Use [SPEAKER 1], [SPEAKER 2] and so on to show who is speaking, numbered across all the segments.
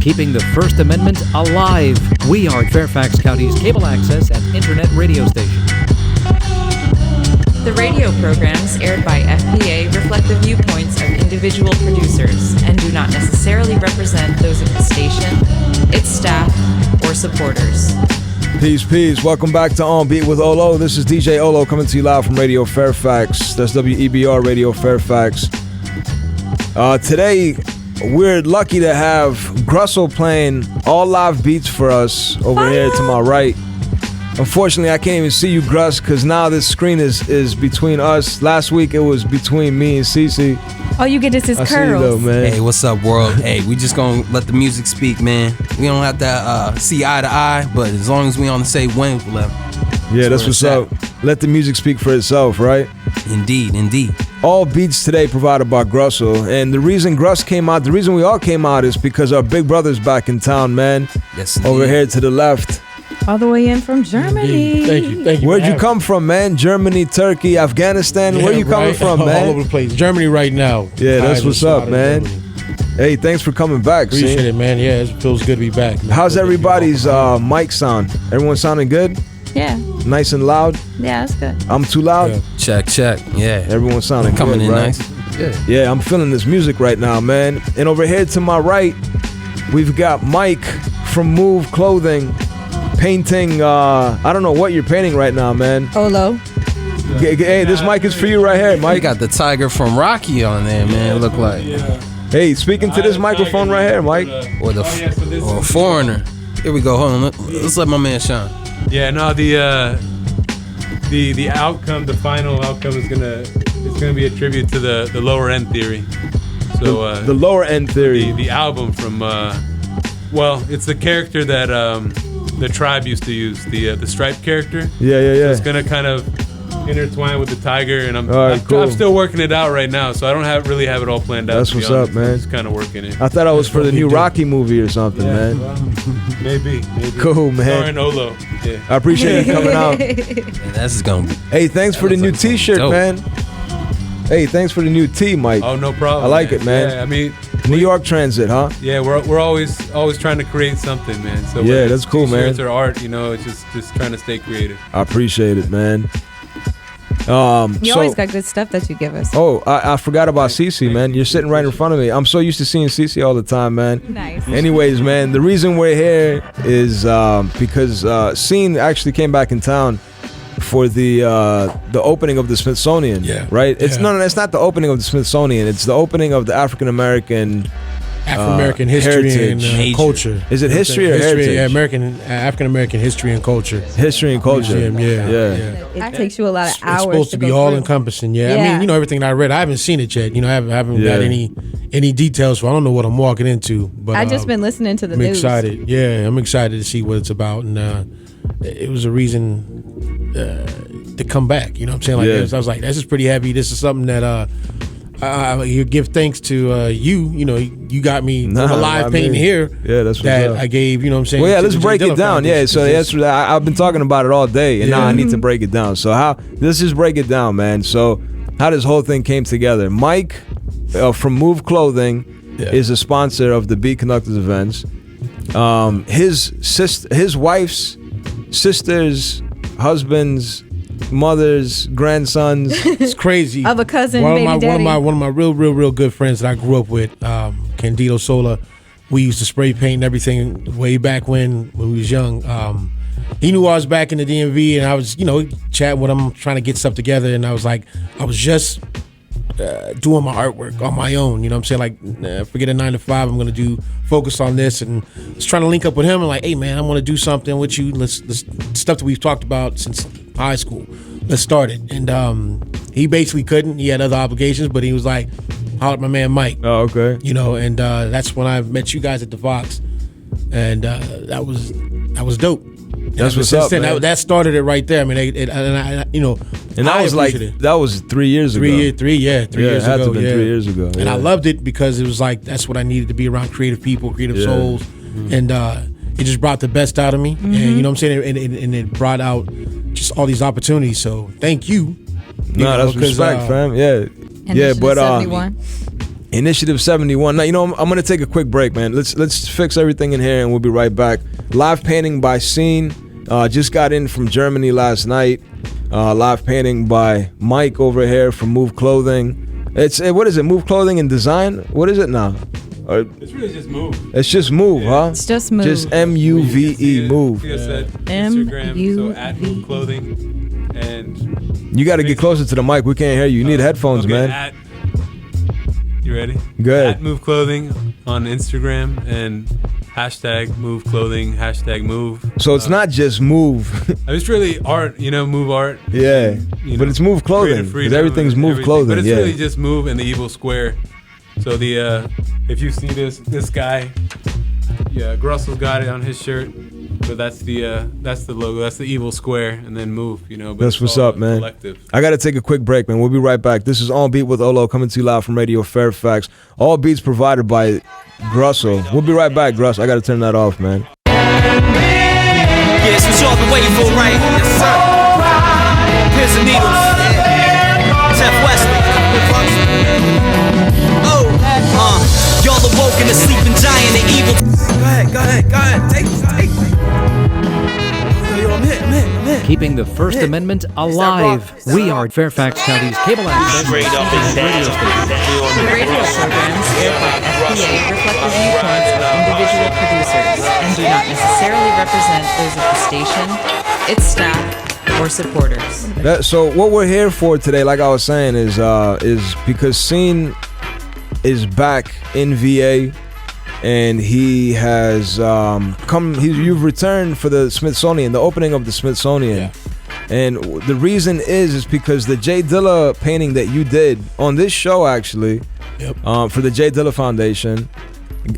[SPEAKER 1] keeping the First Amendment alive. We are Fairfax County's cable access and internet radio station.
[SPEAKER 2] The radio programs aired by FPA reflect the viewpoints of individual producers and do not necessarily represent those of the station, its staff, or supporters.
[SPEAKER 3] Peace, peace. Welcome back to On Beat with Olo. This is DJ Olo coming to you live from Radio Fairfax. That's WEBR Radio Fairfax. Today, we're lucky to have GRUSSLE playing all live beats for us over here to my right. Unfortunately, I can't even see you, Gruss, because now this screen is between us. Last week, it was between me and Cece.
[SPEAKER 4] All you get is his curls.
[SPEAKER 3] See you though, man.
[SPEAKER 5] Hey, what's up, world? Hey, we just gonna let the music speak, man. We don't have to see eye to eye, but as long as we on the same wavelength.
[SPEAKER 3] Yeah, that's what's up. Let the music speak for itself, right?
[SPEAKER 5] Indeed, indeed.
[SPEAKER 3] All beats today provided by GRUSSLE. And the reason Gruss came out, the reason we all came out is because our big brother's back in town, man.
[SPEAKER 5] Yes, indeed.
[SPEAKER 3] Over here to the left.
[SPEAKER 4] All the way in from Germany.
[SPEAKER 6] Thank you.
[SPEAKER 3] Where'd you come from, man? Germany, Turkey, Afghanistan? Where you coming from, man?
[SPEAKER 6] All over the place. Germany right now.
[SPEAKER 3] Yeah, that's what's up, man. Hey, thanks for coming back.
[SPEAKER 6] Appreciate it, man. Yeah, it feels good to be back, man.
[SPEAKER 3] How's everybody's mic sound? Everyone sounding good?
[SPEAKER 4] Yeah.
[SPEAKER 3] Nice and loud?
[SPEAKER 4] Yeah, that's good.
[SPEAKER 3] I'm too loud?
[SPEAKER 5] Yeah. Check. Yeah.
[SPEAKER 3] Everyone sounding
[SPEAKER 5] coming
[SPEAKER 3] good,
[SPEAKER 5] in
[SPEAKER 3] right?
[SPEAKER 5] nice.
[SPEAKER 3] Yeah, I'm feeling this music right now, man. And over here to my right, we've got Mike from MUVE Clothing painting. I don't know what you're painting right now, man.
[SPEAKER 4] Olo.
[SPEAKER 3] Hey, this mic is for you right here, Mike.
[SPEAKER 5] You got the tiger from Rocky on there, man. It look like.
[SPEAKER 3] Hey, speaking to this microphone right here, Mike.
[SPEAKER 5] Or a foreigner. Here we go. Hold on. Let's let my man shine.
[SPEAKER 7] Yeah, no, the outcome, the final outcome is gonna be a tribute to the lower end theory. So
[SPEAKER 3] the lower end theory.
[SPEAKER 7] The album from well, it's the character that the tribe used to use, the striped character.
[SPEAKER 3] Yeah.
[SPEAKER 7] So it's gonna kind of intertwine with the tiger, and I'm still working it out right now, so I don't really have it all planned out.
[SPEAKER 3] That's what's up, man.
[SPEAKER 7] I'm just kind of working it.
[SPEAKER 3] I thought I was for the new Rocky movie or something, man.
[SPEAKER 7] Well, maybe.
[SPEAKER 3] Cool, man.
[SPEAKER 7] Starring Olo. Yeah.
[SPEAKER 3] I appreciate you coming out.
[SPEAKER 5] Man, that's gonna be.
[SPEAKER 3] Hey, thanks for the new T-shirt, man. Hey, thanks for the new tee, Mike.
[SPEAKER 7] Oh, no problem.
[SPEAKER 3] I like it, man.
[SPEAKER 7] Yeah, I mean,
[SPEAKER 3] New York Transit, huh?
[SPEAKER 7] Yeah, we're always trying to create something, man. So
[SPEAKER 3] yeah, that's cool, man.
[SPEAKER 7] T-shirts or art, it's just trying to stay creative.
[SPEAKER 3] I appreciate it, man.
[SPEAKER 4] You always got good stuff that you give us.
[SPEAKER 3] Oh, I forgot about Cece, man. You're sitting right in front of me. I'm so used to seeing Cece all the time, man.
[SPEAKER 4] Nice.
[SPEAKER 3] Anyways, man, the reason we're here is because Scene actually came back in town for the opening of the Smithsonian.
[SPEAKER 6] Yeah.
[SPEAKER 3] Right? It's not the opening of the Smithsonian. It's the opening of the African American
[SPEAKER 6] history and culture.
[SPEAKER 3] Is it history or heritage?
[SPEAKER 6] Yeah, African American history and culture.
[SPEAKER 3] History and culture.
[SPEAKER 6] Museum, yeah.
[SPEAKER 4] It takes you a lot of hours.
[SPEAKER 6] It's supposed to be all encompassing. Yeah. I mean, everything that I read, I haven't seen it yet. I haven't got any details, so I don't know what I'm walking into. But
[SPEAKER 4] I just been listening to the
[SPEAKER 6] I'm
[SPEAKER 4] news.
[SPEAKER 6] excited. Yeah, I'm excited to see what it's about, and it was a reason to come back. You know what I'm saying? I was like, this is pretty heavy. This is something that you give thanks to you. You got me from a live painting here.
[SPEAKER 3] Yeah, that's
[SPEAKER 6] that
[SPEAKER 3] what's up.
[SPEAKER 6] I gave. You know what I'm saying?
[SPEAKER 3] Well, yeah, let's break it down. Yeah, so yesterday I've been talking about it all day, and now I need to break it down. So let's just break it down, man. So how this whole thing came together. Mike from MUVE Clothing is a sponsor of the Beat Conductors events. His wife's sisters, husbands, mothers, grandsons.
[SPEAKER 6] It's crazy.
[SPEAKER 4] Of a cousin,
[SPEAKER 6] one
[SPEAKER 4] baby daddy.
[SPEAKER 6] One of my real good friends that I grew up with, Candido Sola. We used to spray paint and everything way back when we was young. He knew I was back in the DMV, and I was, chatting with him, trying to get stuff together, and I was just doing my artwork on my own. You know what I'm saying? Like, forget a 9 to 5. I'm going to focus on this, and just trying to link up with him and like, hey man, I want to do something with you. Let's stuff that we've talked about since high school. Let's start it. And he basically couldn't. He had other obligations, but he was like, holler at my man Mike.
[SPEAKER 3] Oh, okay.
[SPEAKER 6] And that's when I met you guys at the Vox, and that was dope.
[SPEAKER 3] That's what's up, man.
[SPEAKER 6] That started it right there. I mean,
[SPEAKER 3] and that was 3 years ago.
[SPEAKER 6] 3 years ago.
[SPEAKER 3] It had to have been 3 years ago.
[SPEAKER 6] And I loved it because it was like that's what I needed to be around creative people, creative souls, and it just brought the best out of me. And you know what I'm saying, and it brought out just all these opportunities. So thank you.
[SPEAKER 3] That's respect, fam. Yeah,
[SPEAKER 4] and
[SPEAKER 3] but Initiative 71. Now, I'm going to take a quick break, man. Let's fix everything in here, and we'll be right back. Live painting by Scene. Just got in from Germany last night. Live painting by Mike over here from Move Clothing. What is it? Move Clothing and Design? What is it now?
[SPEAKER 7] It's really just Move.
[SPEAKER 3] It's just Move, huh?
[SPEAKER 4] It's just Move.
[SPEAKER 3] Just MUVE, Move.
[SPEAKER 7] Instagram, so at Move Clothing. And
[SPEAKER 3] you got to get closer to the mic. We can't hear you. You need headphones, man.
[SPEAKER 7] You ready?
[SPEAKER 3] Good.
[SPEAKER 7] At Move Clothing on Instagram and hashtag Move Clothing, hashtag Move.
[SPEAKER 3] So it's not just Move.
[SPEAKER 7] It's really art, Move art.
[SPEAKER 3] Yeah. But it's Move Clothing. Because everything's Move Clothing.
[SPEAKER 7] But it's
[SPEAKER 3] yeah.
[SPEAKER 7] really just Move and the evil square. So if you see this guy, GRUSSLE got it on his shirt. But that's the logo. That's the evil square, and then Move. But
[SPEAKER 3] that's what's up, man.
[SPEAKER 7] Collective.
[SPEAKER 3] I got to take a quick break, man. We'll be right back. This is On Beat with Olo coming to you live from Radio Fairfax. All beats provided by GRUSSLE. We'll be right back, Gruss. I got to turn that off, man.
[SPEAKER 8] Yeah, it's what y'all been waiting for, right? Yes, sir. Here's the needles. Tef Wesley. Y'all awoken the sleeping giant and evil. Go ahead. Take it. Yo, I'm hit.
[SPEAKER 1] Keeping the First Amendment alive. We are Fairfax County's cable access.
[SPEAKER 2] The radio programs aired by FPA reflect the viewpoints of individual producers and do not necessarily represent those of the station, its staff, or supporters.
[SPEAKER 3] So what we're here for today, like I was saying, is because Scene is back in VA, and he has you've returned for the Smithsonian, the opening of the Smithsonian.
[SPEAKER 6] Yeah.
[SPEAKER 3] And the reason is because the J Dilla painting that you did on this show, actually, for the J Dilla Foundation,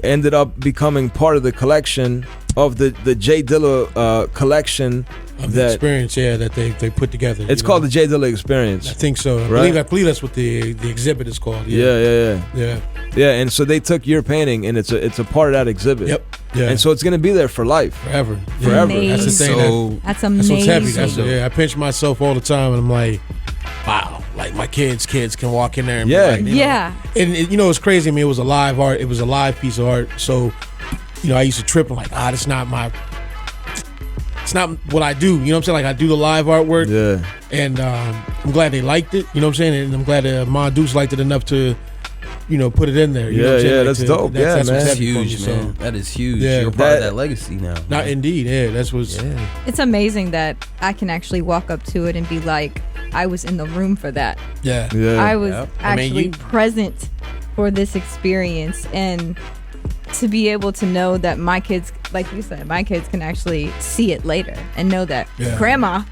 [SPEAKER 3] ended up becoming part of the collection of the J Dilla collection
[SPEAKER 6] of the experience, that they put together.
[SPEAKER 3] It's called the J Dilla Experience.
[SPEAKER 6] I think so.
[SPEAKER 3] Right?
[SPEAKER 6] I believe that's what the exhibit is called.
[SPEAKER 3] Yeah. And so they took your painting, and it's a part of that exhibit.
[SPEAKER 6] Yep. Yeah.
[SPEAKER 3] And so it's gonna be there for life,
[SPEAKER 6] forever.
[SPEAKER 4] Amazing.
[SPEAKER 6] That's the thing.
[SPEAKER 4] That's amazing.
[SPEAKER 6] That's what's heavy. I pinch myself all the time, and I'm like, wow. Like my kids can walk in there and be like, And it's crazy. I mean, it was a live art. It was a live piece of art. So, I used to trip. I'm like, that's not it's not what I do. You know what I'm saying? Like I do the live artwork. Yeah. And I'm glad they liked it. You know what I'm saying? And I'm glad Ma Deuce liked it enough to, put it in there. You know what I'm saying?
[SPEAKER 3] That's dope.
[SPEAKER 6] That's
[SPEAKER 3] man.
[SPEAKER 5] That's huge, man. That is huge.
[SPEAKER 6] Yeah,
[SPEAKER 5] You're part of that legacy now.
[SPEAKER 6] Not indeed. Yeah, that's what's.
[SPEAKER 5] Yeah.
[SPEAKER 4] It's amazing that I can actually walk up to it and be like, I was in the room for that.
[SPEAKER 6] Yeah.
[SPEAKER 4] I was actually present for this experience, and to be able to know that my kids, like you said, my kids can actually see it later and know that grandma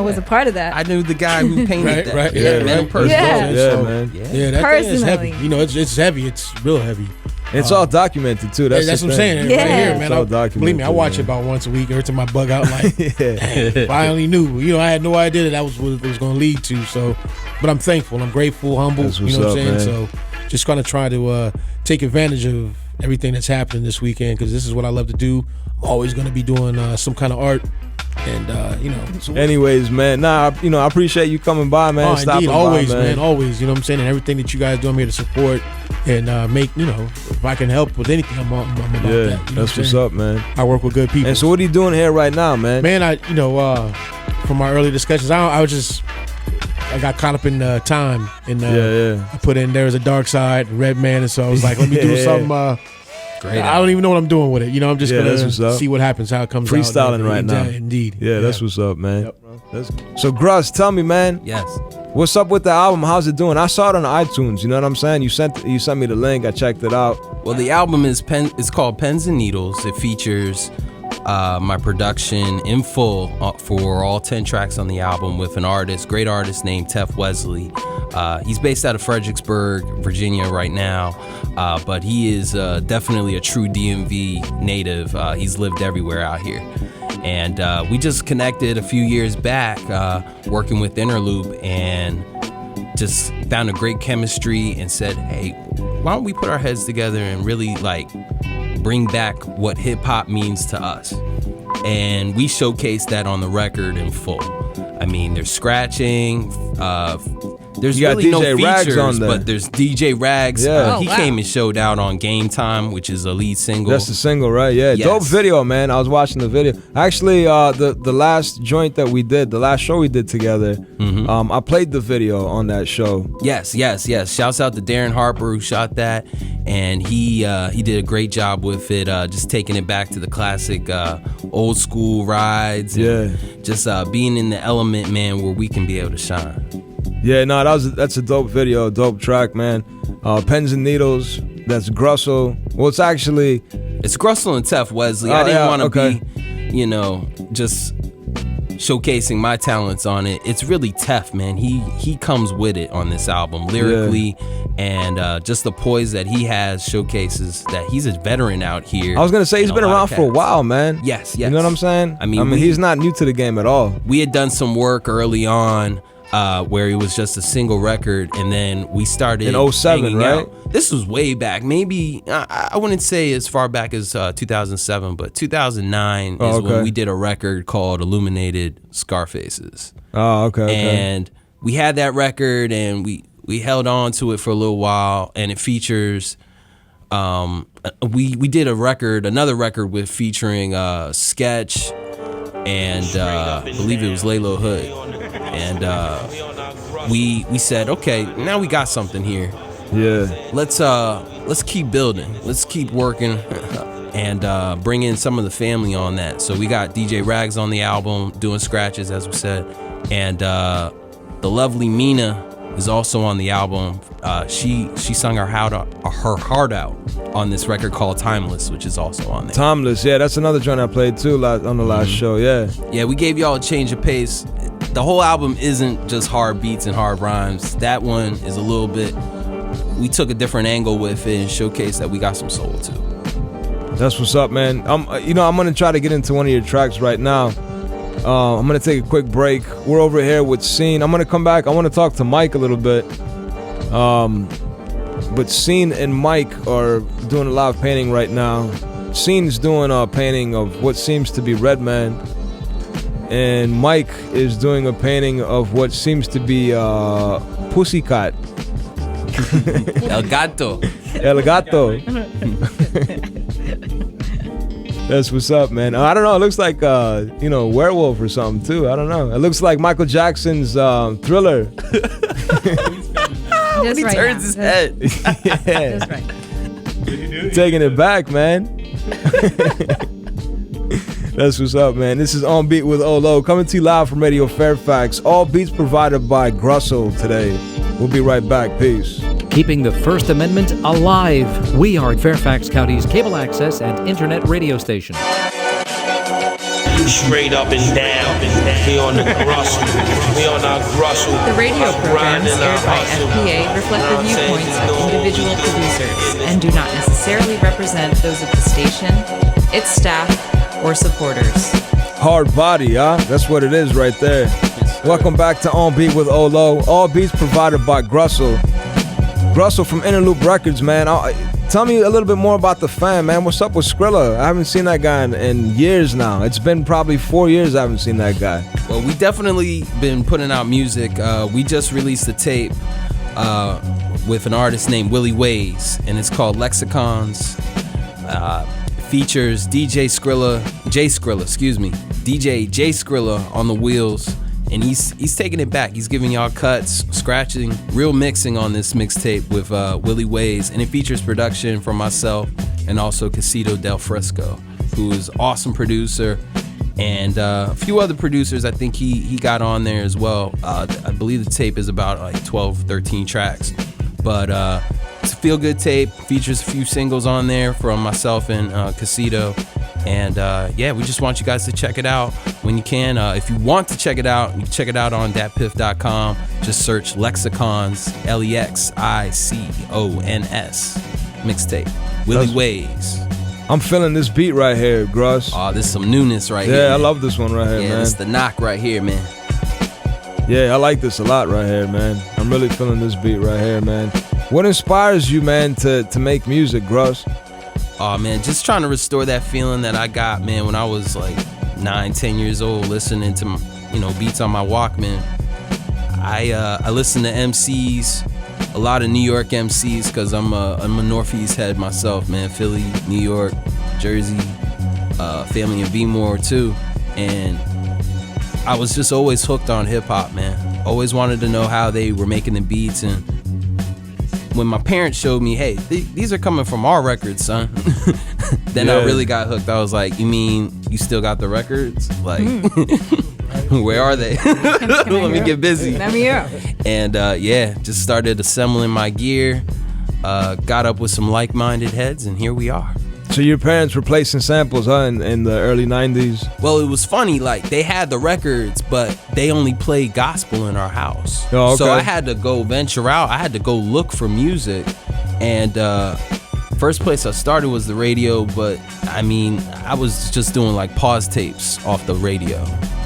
[SPEAKER 4] was a part of that.
[SPEAKER 5] I knew the guy who painted that.
[SPEAKER 6] Right.
[SPEAKER 5] Man,
[SPEAKER 6] man.
[SPEAKER 3] Yeah,
[SPEAKER 6] that thing is heavy. It's heavy. It's real heavy.
[SPEAKER 3] It's all documented too. That's
[SPEAKER 6] what I'm saying.
[SPEAKER 4] Yeah.
[SPEAKER 6] Right here, man.
[SPEAKER 3] It's all documented.
[SPEAKER 6] Believe me, I watch it about once a week. Every time I bug out, like, if I only knew. I had no idea that was what it was going to lead to. So, but I'm thankful. I'm grateful, humble.
[SPEAKER 3] That's
[SPEAKER 6] You
[SPEAKER 3] what's
[SPEAKER 6] know what I'm
[SPEAKER 3] up,
[SPEAKER 6] saying?
[SPEAKER 3] man.
[SPEAKER 6] So, just going to try to take advantage of everything that's happening this weekend, because this is what I love to do. I'm always going to be doing some kind of art. And
[SPEAKER 3] anyways, man, I appreciate you coming by, man.
[SPEAKER 6] Stopping always, by, man. Always, you know what I'm saying, and everything that you guys do, I'm here to support and make, if I can help with anything, I'm about that.
[SPEAKER 3] That's what's up, man.
[SPEAKER 6] I work with good people.
[SPEAKER 3] And so, what are you doing here right now, man?
[SPEAKER 6] Man, from my early discussions, I got caught up in time, and I put in There Is a Dark Side, Red Man, and so I was like, let me do something. Great. I don't even know what I'm doing with it. I'm just gonna see what happens, how it comes out.
[SPEAKER 3] Freestyling right now.
[SPEAKER 6] Indeed.
[SPEAKER 3] Yeah, that's what's up, man. Yep. So, Gruss, tell me, man.
[SPEAKER 5] Yes.
[SPEAKER 3] What's up with the album? How's it doing? I saw it on iTunes. You know what I'm saying? You sent me the link. I checked it out.
[SPEAKER 5] Well, the album is called Pens and Needles. It features my production in full for all 10 tracks on the album with an great artist named Tef Wesley. He's based out of Fredericksburg, Virginia right now, but he is definitely a true DMV native. He's lived everywhere out here. And we just connected a few years back working with Interloop, and just found a great chemistry and said, hey, why don't we put our heads together and really bring back what hip-hop means to us. And we showcased that on the record in full. I mean, there's scratching, There's
[SPEAKER 3] You got
[SPEAKER 5] really no
[SPEAKER 3] DJ Rags
[SPEAKER 5] features,
[SPEAKER 3] on there.
[SPEAKER 5] but there's DJ Rags.
[SPEAKER 3] Yeah.
[SPEAKER 5] He came and showed out on Game Time, which is a lead single.
[SPEAKER 3] That's the single, right? Yeah,
[SPEAKER 5] Yes.
[SPEAKER 3] dope video, man. I was watching the video. Actually, the last joint that we did, the last show we did together, I played the video on that show.
[SPEAKER 5] Yes. Shouts out to Darren Harper who shot that, and he did a great job with it. Just taking it back to the classic old school rides. And just being in the element, man, where we can be able to shine.
[SPEAKER 3] Yeah, no, that's a dope video, dope track, man. Pens and Needles. That's GRUSSLE. Well, it's
[SPEAKER 5] GRUSSLE and Tef Wesley. I didn't want to be, just showcasing my talents on it. It's really Tef, man. He comes with it on this album lyrically, and just the poise that he has showcases that he's a veteran out here.
[SPEAKER 3] I was gonna say he's been around for a while, man.
[SPEAKER 5] Yes.
[SPEAKER 3] You know what I'm saying?
[SPEAKER 5] I mean,
[SPEAKER 3] he's not new to the game at all.
[SPEAKER 5] We had done some work early on. Where it was just a single record, and then we started
[SPEAKER 3] in 07, right?
[SPEAKER 5] Out. This was way back, maybe I wouldn't say as far back as 2007, but 2009 is when we did a record called Illuminated Scarfaces.
[SPEAKER 3] Oh, okay.
[SPEAKER 5] And we had that record, and we held on to it for a little while, and it features. We did another record with featuring Sketch, and I believe it was Laylo Hood. And we said, okay, now we got something here.
[SPEAKER 3] Yeah.
[SPEAKER 5] Let's keep building. Let's keep working and bring in some of the family on that. So we got DJ Rags on the album doing scratches, as we said, and the lovely Mina is also on the album. She sung her heart out on this record called Timeless, which is also on there.
[SPEAKER 3] Timeless, yeah, that's another joint I played too on the last show. Yeah,
[SPEAKER 5] we gave y'all a change of pace. The whole album isn't just hard beats and hard rhymes. That one is a little bit, we took a different angle with it and showcased that we got some soul too.
[SPEAKER 3] That's what's up, man. I'm gonna try to get into one of your tracks right now. I'm gonna take a quick break. We're over here with Scene. I'm gonna come back. I want to talk to Mike a little bit. But Scene and Mike are doing a live painting right now. Scene's doing a painting of what seems to be Redman, and Mike is doing a painting of what seems to be Pussycat.
[SPEAKER 5] El Gato.
[SPEAKER 3] El Gato. That's what's up, man. I don't know. It looks like werewolf or something too. I don't know. It looks like Michael Jackson's Thriller.
[SPEAKER 5] When he turns his head.
[SPEAKER 3] Yeah.
[SPEAKER 4] That's right.
[SPEAKER 3] Taking it back, man. That's what's up, man. This is On Beat with Olo, coming to you live from Radio Fairfax. All beats provided by GRUSSLE today. We'll be right back. Peace.
[SPEAKER 1] Keeping the First Amendment alive. We are Fairfax County's cable access and internet radio station.
[SPEAKER 9] Straight up and down. We on the GRUSSLE. We on our GRUSSLE.
[SPEAKER 2] The radio programs aired by FPA reflect the viewpoints of individual producers and do not necessarily represent those of the station, its staff, or supporters.
[SPEAKER 3] Hard body, huh? That's what it is right there. Welcome back to On Beat with Olo. All beats provided by GRUSSLE. GRUSSLE from Interloop Records, man. Tell me a little bit more about the fan, man. What's up with Skrilla? I haven't seen that guy in years now. It's been probably 4 years I haven't seen that guy.
[SPEAKER 5] Well, we definitely been putting out music. We just released a tape with an artist named Willie Ways, and it's called Lexicons. Features DJ Jay Skrilla on the wheels, and he's taking it back. He's giving y'all cuts, scratching, real mixing on this mixtape with Willie Ways, and it features production from myself and also Casito Del Fresco, who is awesome producer, and a few other producers I think he got on there as well. I believe the tape is about like 12, 13 tracks, but it's a feel-good tape, features a few singles on there from myself and Casito. And we just want you guys to check it out when you can. If you want to check it out, you can check it out on datpiff.com. Just search Lexicons, Lexicons, mixtape. Willie Ways.
[SPEAKER 3] I'm feeling this beat right here, Gruss.
[SPEAKER 5] Oh, this is some newness right here.
[SPEAKER 3] Yeah, I love this one right here, man.
[SPEAKER 5] Yeah, it's the knock right here, man.
[SPEAKER 3] Yeah, I like this a lot right here, man. I'm really feeling this beat right here, man. What inspires you, man, to make music, Gruss?
[SPEAKER 5] Oh, man, just trying to restore that feeling that I got, man, when I was like 9, 10 years old, listening to, beats on my Walkman. I listen to MCs, a lot of New York MCs, because I'm a Northeast head myself, man. Philly, New York, Jersey, family in B-More too. And I was just always hooked on hip hop, man. Always wanted to know how they were making the beats. And when my parents showed me, hey, these are coming from our records, son. Then I really got hooked. I was like, you mean you still got the records? Like, where are they? Let me get busy.
[SPEAKER 4] Let me hear.
[SPEAKER 5] And just started assembling my gear. Got up with some like-minded heads, and here we are.
[SPEAKER 3] So your parents were placing samples, huh, in the early 90s?
[SPEAKER 5] Well, it was funny, like, they had the records, but they only played gospel in our house.
[SPEAKER 3] Oh, okay.
[SPEAKER 5] So I had to go venture out. I had to go look for music. And first place I started was the radio, but, I mean, I was just doing, like, pause tapes off the radio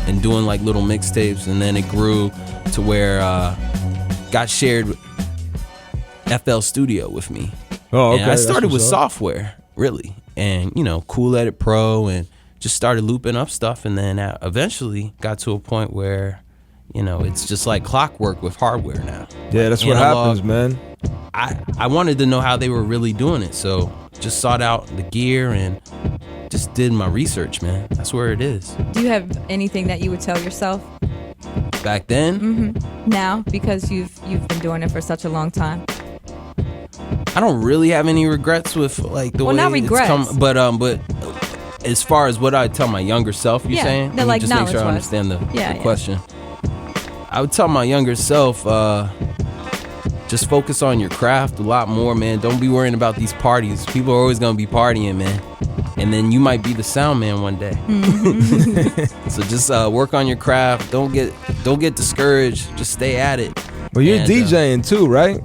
[SPEAKER 5] and doing, like, little mixtapes, and then it grew to where got shared FL Studio with me.
[SPEAKER 3] Oh, okay.
[SPEAKER 5] And I started with software, really, and Cool Edit Pro, and just started looping up stuff, and then eventually got to a point where it's just like clockwork with hardware now.
[SPEAKER 3] Yeah, that's what happens, man.
[SPEAKER 5] I wanted to know how they were really doing it, so just sought out the gear and just did my research, man. That's where it is.
[SPEAKER 4] Do you have anything that you would tell yourself
[SPEAKER 5] back then?
[SPEAKER 4] Now, because you've been doing it for such a long time?
[SPEAKER 5] I don't really have any regrets with like the way
[SPEAKER 4] not regrets.
[SPEAKER 5] It's come, but as far as what I'd tell my younger self, you're saying?
[SPEAKER 4] Let
[SPEAKER 5] me
[SPEAKER 4] like
[SPEAKER 5] just make sure I understand the question. I would tell my younger self, just focus on your craft a lot more, man. Don't be worrying about these parties. People are always gonna be partying, man. And then you might be the sound man one day. So just work on your craft. Don't get discouraged. Just stay at it.
[SPEAKER 3] Well, you're DJing too, right?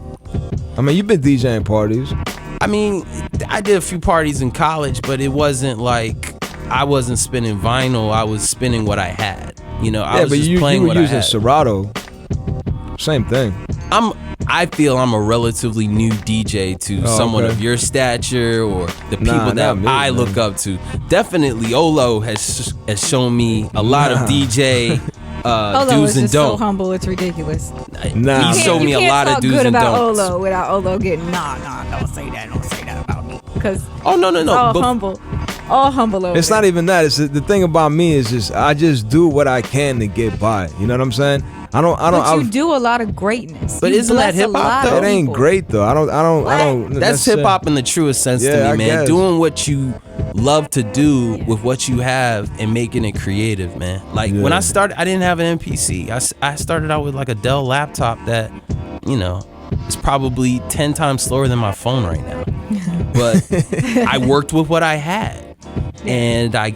[SPEAKER 3] I mean, you've been DJing parties.
[SPEAKER 5] I mean, I did a few parties in college, but it wasn't like I wasn't spinning vinyl. I was spinning what I had. I was just playing what I had.
[SPEAKER 3] You were using Serato. Same thing.
[SPEAKER 5] I feel I'm a relatively new DJ to someone of your stature or the people that I look up to. Definitely, Olo has shown me a lot of DJ do's and don'ts.
[SPEAKER 4] So humble, it's ridiculous.
[SPEAKER 5] He showed me a lot of do's and don'ts. You can't talk good about
[SPEAKER 4] Olo without Olo getting don't say that about me. Because all humble over.
[SPEAKER 3] It's not even that. It's the thing about me is just I just do what I can to get by. You know what I'm saying? But
[SPEAKER 4] you do a lot of greatness.
[SPEAKER 5] But isn't that hip hop though?
[SPEAKER 3] It ain't great though. I don't.
[SPEAKER 5] That's hip hop in the truest sense to me, man.
[SPEAKER 3] Guess.
[SPEAKER 5] Doing what you love to do with what you have and making it creative, man. Like when I started, I didn't have an MPC. I started out with like a Dell laptop that, is probably 10 times slower than my phone right now. But I worked with what I had. And I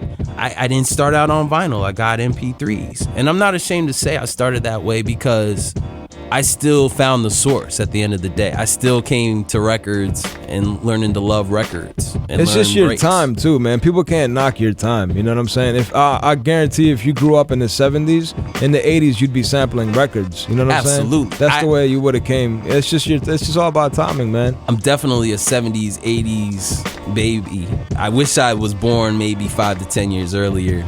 [SPEAKER 5] didn't start out on vinyl. I got MP3s. And I'm not ashamed to say I started that way because I still found the source at the end of the day. I still came to records and learning to love records. And
[SPEAKER 3] it's just your
[SPEAKER 5] breaks.
[SPEAKER 3] time too, man. People can't knock your time. You know what I'm saying? If I guarantee if you grew up in the 70s, in the 80s, you'd be sampling records. You know what I'm saying?
[SPEAKER 5] Absolutely.
[SPEAKER 3] That's the way you would have came. It's just all about timing, man.
[SPEAKER 5] I'm definitely a 70s, 80s baby. I wish I was born maybe 5 to 10 years earlier.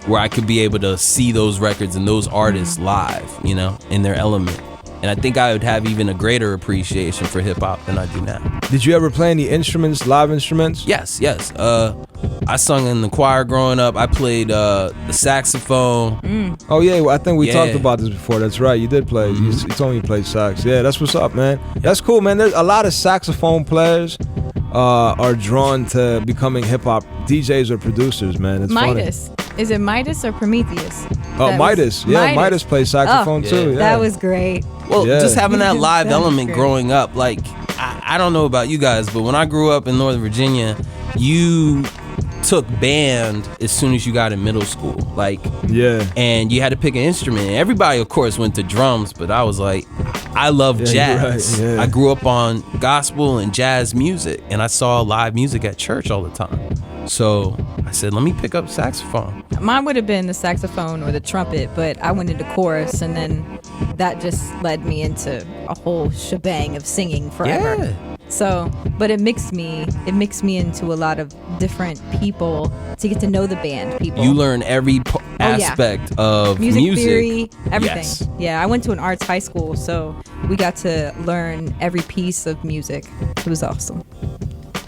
[SPEAKER 5] Where I could be able to see those records and those artists live, in their element. And I think I would have even a greater appreciation for hip hop than I do now.
[SPEAKER 3] Did you ever play any instruments, live instruments?
[SPEAKER 5] Yes. I sung in the choir growing up. I played the saxophone.
[SPEAKER 3] Oh yeah, I think we talked about this before. That's right, you did play. You told me you played sax. Yeah, that's what's up, man. That's cool, man. There's a lot of saxophone players are drawn to becoming hip hop DJs or producers, man. It's
[SPEAKER 4] Midas.
[SPEAKER 3] Funny.
[SPEAKER 4] Is it Midas or Prometheus?
[SPEAKER 3] Midas. Yeah, Midas plays saxophone too. Yeah.
[SPEAKER 4] That was great.
[SPEAKER 5] Well, just having that live element growing up, like, I don't know about you guys, but when I grew up in Northern Virginia, you took band as soon as you got in middle school. Like, and you had to pick an instrument. Everybody, of course, went to drums, but I was like, I love jazz. Right, I grew up on gospel and jazz music, and I saw live music at church all the time. So I said, let me pick up saxophone.
[SPEAKER 4] Mine would have been the saxophone or the trumpet, but I went into chorus, and then that just led me into a whole shebang of singing forever.
[SPEAKER 5] Yeah.
[SPEAKER 4] So, but it mixed me into a lot of different people to get to know the band people.
[SPEAKER 5] You learn every aspect of
[SPEAKER 4] music theory, everything.
[SPEAKER 5] Yes.
[SPEAKER 4] Yeah, I went to an arts high school, so we got to learn every piece of music. It was awesome.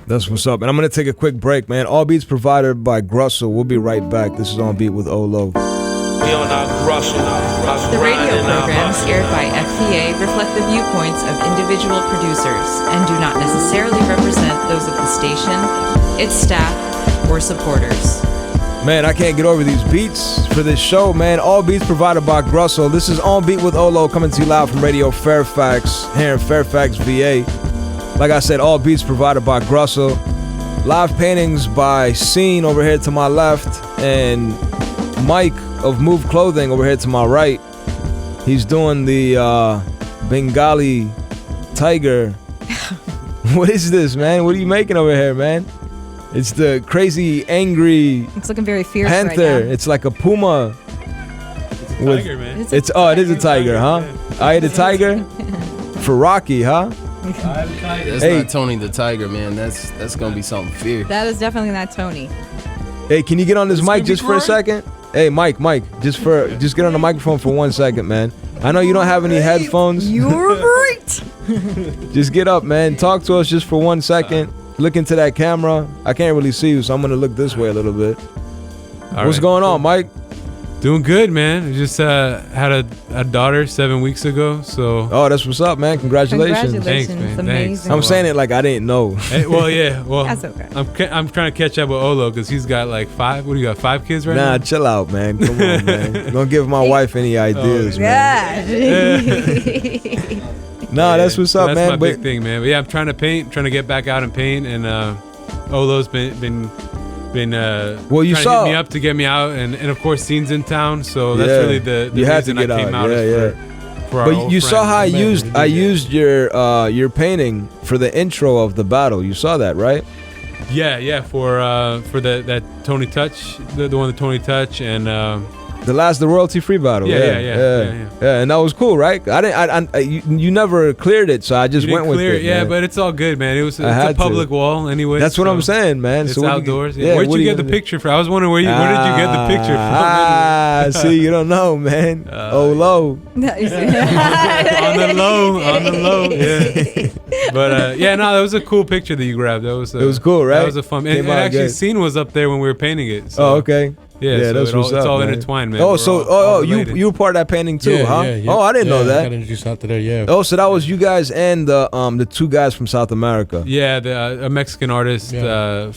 [SPEAKER 3] That's what's up. And I'm going to take a quick break, man. All beats provided by GRUSSLE. We'll be right back. This is On Beat with Olo.
[SPEAKER 9] We on our GRUSSLE.
[SPEAKER 2] The radio programs aired by FPA reflect the viewpoints of individual producers and do not necessarily represent those of the station, its staff, or supporters.
[SPEAKER 3] Man, I can't get over these beats for this show, man. All beats provided by GRUSSLE. This is On Beat with Olo coming to you live from Radio Fairfax here in Fairfax, VA. Like I said, all beats provided by GRUSSLE. Live paintings by Scene over here to my left and Mike of MUVE Clothing over here to my right. He's doing the Bengali tiger. What is this, man? What are you making over here, man? It's the crazy, angry
[SPEAKER 4] It's looking very fierce
[SPEAKER 3] panther.
[SPEAKER 4] right now.
[SPEAKER 3] It's like a puma.
[SPEAKER 7] It's a tiger, man.
[SPEAKER 4] It's a
[SPEAKER 3] It is a tiger, huh? I ate a tiger for Rocky, huh?
[SPEAKER 5] That's
[SPEAKER 3] Hey.
[SPEAKER 5] not Tony the Tiger, man. That's gonna be something fierce.
[SPEAKER 4] That is definitely not Tony.
[SPEAKER 3] Hey, can you get on this
[SPEAKER 5] It's
[SPEAKER 3] mic
[SPEAKER 5] gonna be
[SPEAKER 3] just for a
[SPEAKER 5] great.
[SPEAKER 3] second? Hey, Mike, just get on the microphone for 1 second, man. I know you don't have any headphones.
[SPEAKER 4] You're right.
[SPEAKER 3] Just get up, man. Talk to us just for 1 second. Look into that camera. I can't really see you, so I'm gonna look this way a little bit.
[SPEAKER 7] All
[SPEAKER 3] What's
[SPEAKER 7] right.
[SPEAKER 3] going on, Mike?
[SPEAKER 7] Doing good, man. I just had a daughter 7 weeks ago, so.
[SPEAKER 3] Oh, that's what's up, man. Congratulations.
[SPEAKER 7] Thanks, man.
[SPEAKER 4] It's
[SPEAKER 7] Thanks.
[SPEAKER 4] amazing.
[SPEAKER 3] I'm saying it like I didn't know.
[SPEAKER 7] Hey, well, yeah. Well,
[SPEAKER 4] That's okay.
[SPEAKER 7] I'm trying to catch up with Olo because he's got like 5. What do you got? 5 kids right
[SPEAKER 3] Nah,
[SPEAKER 7] now?
[SPEAKER 3] chill out, man. Come on, man. Don't give my wife any ideas, man.
[SPEAKER 4] Yeah.
[SPEAKER 3] Nah, that's what's up,
[SPEAKER 7] that's
[SPEAKER 3] man.
[SPEAKER 7] my
[SPEAKER 3] But
[SPEAKER 7] big thing, man. But yeah, I'm trying to paint, trying to get back out and paint, and Olo's been
[SPEAKER 3] Well, you
[SPEAKER 7] trying
[SPEAKER 3] saw-
[SPEAKER 7] to hit me up to get me out, and of course, Scene's in town, so that's
[SPEAKER 3] Yeah.
[SPEAKER 7] really the
[SPEAKER 3] You had to
[SPEAKER 7] reason I
[SPEAKER 3] get
[SPEAKER 7] came
[SPEAKER 3] out.
[SPEAKER 7] out.
[SPEAKER 3] Yeah,
[SPEAKER 7] is for our
[SPEAKER 3] But
[SPEAKER 7] old
[SPEAKER 3] you saw how I
[SPEAKER 7] friends.
[SPEAKER 3] used your painting for the intro of the battle. You saw that, right?
[SPEAKER 7] Yeah, for that Tony Touch, the one that Tony Touch, and
[SPEAKER 3] The royalty free battle.
[SPEAKER 7] Yeah.
[SPEAKER 3] And that was cool, right? You never cleared it, so I just
[SPEAKER 7] you
[SPEAKER 3] went
[SPEAKER 7] didn't
[SPEAKER 3] with
[SPEAKER 7] clear
[SPEAKER 3] it.
[SPEAKER 7] Yeah,
[SPEAKER 3] man.
[SPEAKER 7] but it's all good, man. It's
[SPEAKER 3] I
[SPEAKER 7] a
[SPEAKER 3] had to.
[SPEAKER 7] public wall anyway.
[SPEAKER 3] That's what
[SPEAKER 7] so
[SPEAKER 3] I'm saying, man.
[SPEAKER 7] It's
[SPEAKER 3] So what do you-
[SPEAKER 7] outdoors.
[SPEAKER 3] yeah,
[SPEAKER 7] Where'd
[SPEAKER 3] what
[SPEAKER 7] you
[SPEAKER 3] do
[SPEAKER 7] get the picture from? I was wondering where did you get the picture from?
[SPEAKER 3] See, you don't know, man. Low.
[SPEAKER 7] on the low, yeah. But no, that was a cool picture that you grabbed. It was
[SPEAKER 3] cool, right?
[SPEAKER 7] That was a fun. And
[SPEAKER 3] Came out
[SPEAKER 7] actually,
[SPEAKER 3] good.
[SPEAKER 7] Scene was up there when we were painting it. So.
[SPEAKER 3] Oh, okay.
[SPEAKER 7] Yeah, so
[SPEAKER 3] that's what's up.
[SPEAKER 7] it's all
[SPEAKER 3] man.
[SPEAKER 7] intertwined, man.
[SPEAKER 3] Oh,
[SPEAKER 7] We're
[SPEAKER 3] so
[SPEAKER 7] all
[SPEAKER 3] you
[SPEAKER 7] related.
[SPEAKER 3] were part of that painting too, huh?
[SPEAKER 6] Yeah.
[SPEAKER 3] Oh, I didn't know
[SPEAKER 6] I
[SPEAKER 3] that.
[SPEAKER 6] got introduced out to there, yeah.
[SPEAKER 3] Oh, so that was you guys and the 2 guys from South America.
[SPEAKER 7] Yeah, a Mexican artist,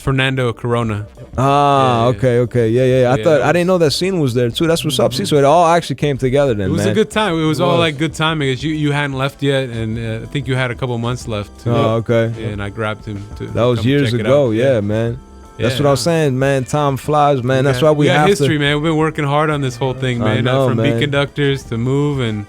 [SPEAKER 7] Fernando Corona.
[SPEAKER 3] Ah,
[SPEAKER 7] Yeah,
[SPEAKER 3] okay. Yeah. I didn't know that Scene was there too. That's what's up. See, so it all actually came together then,
[SPEAKER 7] It was
[SPEAKER 3] man.
[SPEAKER 7] a good time. It was all like good timing. As you hadn't left yet, and I think you had a couple months left. To,
[SPEAKER 3] Oh, okay.
[SPEAKER 7] Yeah, and I grabbed him.
[SPEAKER 3] That was
[SPEAKER 7] come
[SPEAKER 3] years
[SPEAKER 7] check it
[SPEAKER 3] ago.
[SPEAKER 7] out.
[SPEAKER 3] Yeah, man. That's
[SPEAKER 7] Yeah.
[SPEAKER 3] what I was saying, man. Time flies, man. That's
[SPEAKER 7] Yeah.
[SPEAKER 3] why we
[SPEAKER 7] got
[SPEAKER 3] have
[SPEAKER 7] history,
[SPEAKER 3] to.
[SPEAKER 7] man. We've been working hard on this whole thing,
[SPEAKER 3] I
[SPEAKER 7] man.
[SPEAKER 3] know,
[SPEAKER 7] From
[SPEAKER 3] man.
[SPEAKER 7] beat conductors to MUVE, and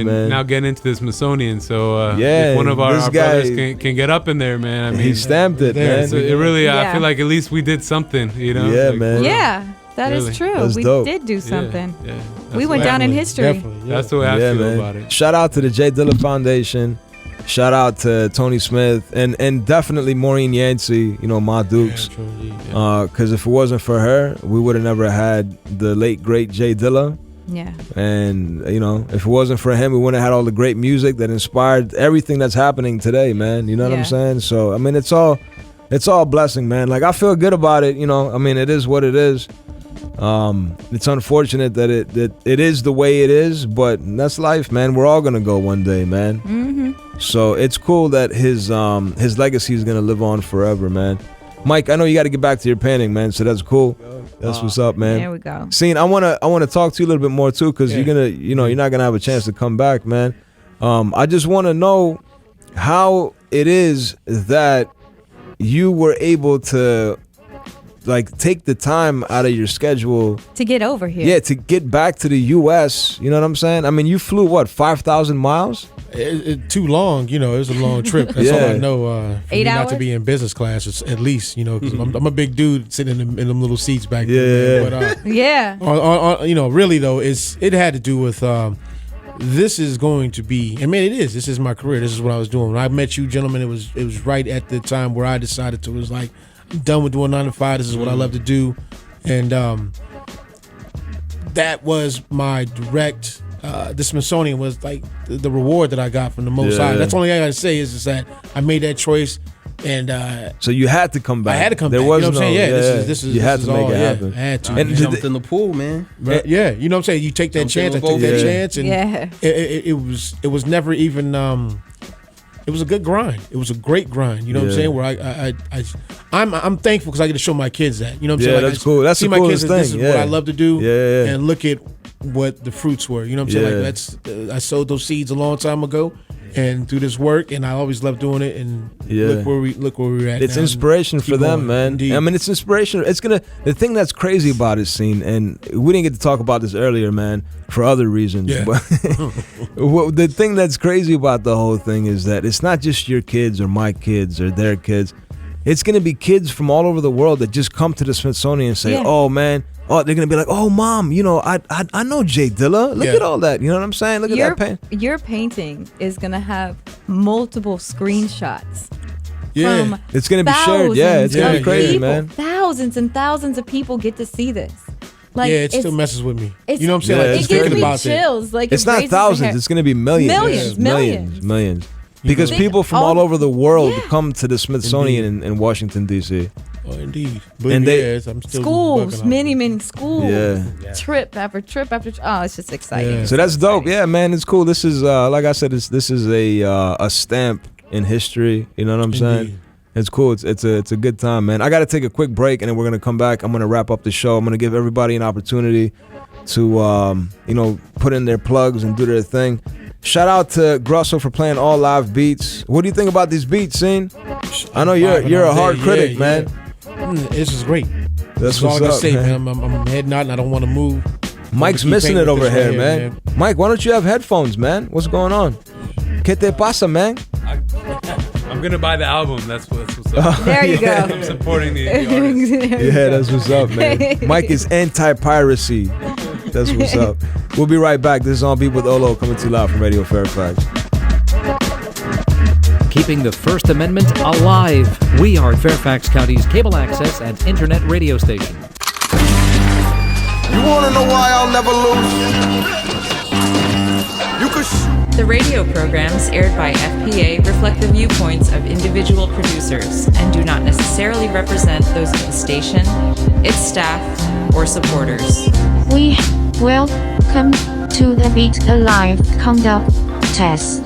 [SPEAKER 3] Man.
[SPEAKER 7] now getting into the Smithsonian. So
[SPEAKER 3] Yeah,
[SPEAKER 7] if one of our
[SPEAKER 3] this
[SPEAKER 7] brothers
[SPEAKER 3] guy-
[SPEAKER 7] can get up in there, man. I mean,
[SPEAKER 3] He stamped it,
[SPEAKER 6] There,
[SPEAKER 3] man.
[SPEAKER 7] so it really, I
[SPEAKER 4] Yeah.
[SPEAKER 7] feel like at least we did something, you know?
[SPEAKER 3] Yeah,
[SPEAKER 7] Like,
[SPEAKER 3] man.
[SPEAKER 4] Yeah, that is
[SPEAKER 7] Really.
[SPEAKER 4] true.
[SPEAKER 3] That's
[SPEAKER 4] we
[SPEAKER 3] dope.
[SPEAKER 4] did do something.
[SPEAKER 7] Yeah.
[SPEAKER 4] We
[SPEAKER 7] That's
[SPEAKER 4] went
[SPEAKER 7] the way
[SPEAKER 4] down in
[SPEAKER 7] I-
[SPEAKER 4] history.
[SPEAKER 6] Definitely, yeah.
[SPEAKER 7] That's the way I feel about it.
[SPEAKER 3] Shout out to the J Dilla Foundation. Shout out to Tony Smith and definitely Maureen Yancey, my Dukes. Because if it wasn't for her, we would have never had the late, great J Dilla.
[SPEAKER 4] Yeah.
[SPEAKER 3] And, if it wasn't for him, we wouldn't have had all the great music that inspired everything that's happening today, man. You know what I'm
[SPEAKER 4] Yeah.
[SPEAKER 3] saying? So, I mean, it's all a blessing, man. Like, I feel good about it, I mean, it is what it is. It's unfortunate that it is the way it is, but that's life, man. We're all gonna go one day, man.
[SPEAKER 4] Mm-hmm.
[SPEAKER 3] So it's cool that his legacy is gonna live on forever, man. Mike, I know you got to get back to your painting, man. So that's cool. That's what's up, man.
[SPEAKER 4] There we go.
[SPEAKER 3] Scene, I wanna talk to you a little bit more too, because you're gonna, you're not gonna have a chance to come back, man. I just want to know how it is that you were able to take the time out of your schedule
[SPEAKER 4] To get over here.
[SPEAKER 3] yeah, to get back to the U.S. You know what I'm saying? I mean, you flew what, 5,000 miles?
[SPEAKER 6] Too long, it was a long trip. That's all I know. For
[SPEAKER 4] 8
[SPEAKER 6] me not
[SPEAKER 4] hours?
[SPEAKER 6] to be in business class, it's at least, because I'm a big dude sitting in them little seats back
[SPEAKER 3] Yeah.
[SPEAKER 6] there. But
[SPEAKER 4] Yeah.
[SPEAKER 6] really though, it had to do with this is going to be. I mean, it is. This is my career. This is what I was doing when I met you, gentlemen. It was right at the time where I decided to. It was like, I'm done with doing 9 to 5. This is what I love to do, and that was my direct. The Smithsonian was like the reward that I got from the Most High. That's the only thing I gotta say is that I made that choice, and
[SPEAKER 3] so you had to come back.
[SPEAKER 6] I had to come
[SPEAKER 3] there
[SPEAKER 6] back.
[SPEAKER 3] Was
[SPEAKER 6] you know what I'm
[SPEAKER 3] no,
[SPEAKER 6] saying? Yeah, this is
[SPEAKER 3] you had to make
[SPEAKER 6] all,
[SPEAKER 3] it happen.
[SPEAKER 6] I had to.
[SPEAKER 5] And jumped in the pool, man.
[SPEAKER 6] Right? Yeah, you know what I'm saying. You take that chance. I took that chance, and it was never even. It was a good grind. It was a great grind. You know what I'm saying? Where I'm thankful because I get to show my kids that. You know what I'm saying?
[SPEAKER 3] That's cool. That's the coolest thing.
[SPEAKER 6] This is what I love to do.
[SPEAKER 3] Yeah.
[SPEAKER 6] And look at what the fruits were. You know what I'm saying? Like I sowed those seeds a long time ago, and through this work, and I always loved doing it. And look where we're at.
[SPEAKER 3] It's
[SPEAKER 6] now.
[SPEAKER 3] inspiration for them, man.
[SPEAKER 6] Indeed.
[SPEAKER 3] I mean, it's inspiration. The thing that's crazy about this scene, and we didn't get to talk about this earlier, man, for other reasons.
[SPEAKER 6] Yeah.
[SPEAKER 3] But the thing that's crazy about the whole thing is that it's not just your kids or my kids or their kids. It's gonna be kids from all over the world that just come to the Smithsonian and say, "Oh man." Oh, they're gonna be like, "Oh, mom, you know, I know Jay Dilla. Look at all that. You know what I'm saying? Look at that paint."
[SPEAKER 4] Your painting is gonna have multiple screenshots.
[SPEAKER 6] Yeah,
[SPEAKER 4] from
[SPEAKER 3] it's gonna be shared. Yeah, it's gonna be crazy,
[SPEAKER 4] people.
[SPEAKER 3] man.
[SPEAKER 4] Thousands and thousands of people get to see this. Like,
[SPEAKER 6] it still messes with me. You know what I'm saying?
[SPEAKER 3] Yeah,
[SPEAKER 6] like,
[SPEAKER 4] it gives me
[SPEAKER 6] about
[SPEAKER 4] chills. Like,
[SPEAKER 3] it's not thousands. It's gonna be millions. Millions. Because people from all over the world come to the Smithsonian in Washington, D.C.
[SPEAKER 6] Oh, indeed.
[SPEAKER 3] But
[SPEAKER 6] and
[SPEAKER 3] I'm
[SPEAKER 4] still schools, many schools. Yeah. Trip after trip after trip. Oh, it's just exciting.
[SPEAKER 3] Yeah. So that's dope. Yeah, man, it's cool. This is, like I said, this is a stamp in history. You know what I'm saying? It's cool. It's a good time, man. I got to take a quick break, and then we're going to come back. I'm going to wrap up the show. I'm going to give everybody an opportunity to, put in their plugs and do their thing. Shout out to GRUSSLE for playing all live beats. What do you think about these beats, Scene? I know you're a hard critic, man.
[SPEAKER 6] This is great.
[SPEAKER 3] That's
[SPEAKER 6] all I gotta say,
[SPEAKER 3] man.
[SPEAKER 6] I'm heading out and I don't want to move.
[SPEAKER 3] Mike's missing it over here, man. Mike, why don't you have headphones, man? What's going on? ¿Qué te pasa, man?
[SPEAKER 7] I'm gonna buy the album. That's what's up.
[SPEAKER 4] There you go.
[SPEAKER 7] I'm supporting the artist.
[SPEAKER 3] Yeah, that's what's up, man. Mike is anti-piracy. That's what's up. We'll be right back. This is On Beat with Olo, coming to you live from Radio Fairfax.
[SPEAKER 1] Keeping the First Amendment alive. We are Fairfax County's cable access and internet radio station.
[SPEAKER 10] You wanna know why I'll never lose? You could
[SPEAKER 2] The radio programs aired by FPA reflect the viewpoints of individual producers and do not necessarily represent those of the station, its staff, or supporters.
[SPEAKER 11] We welcome to the Beat Alive conduct test.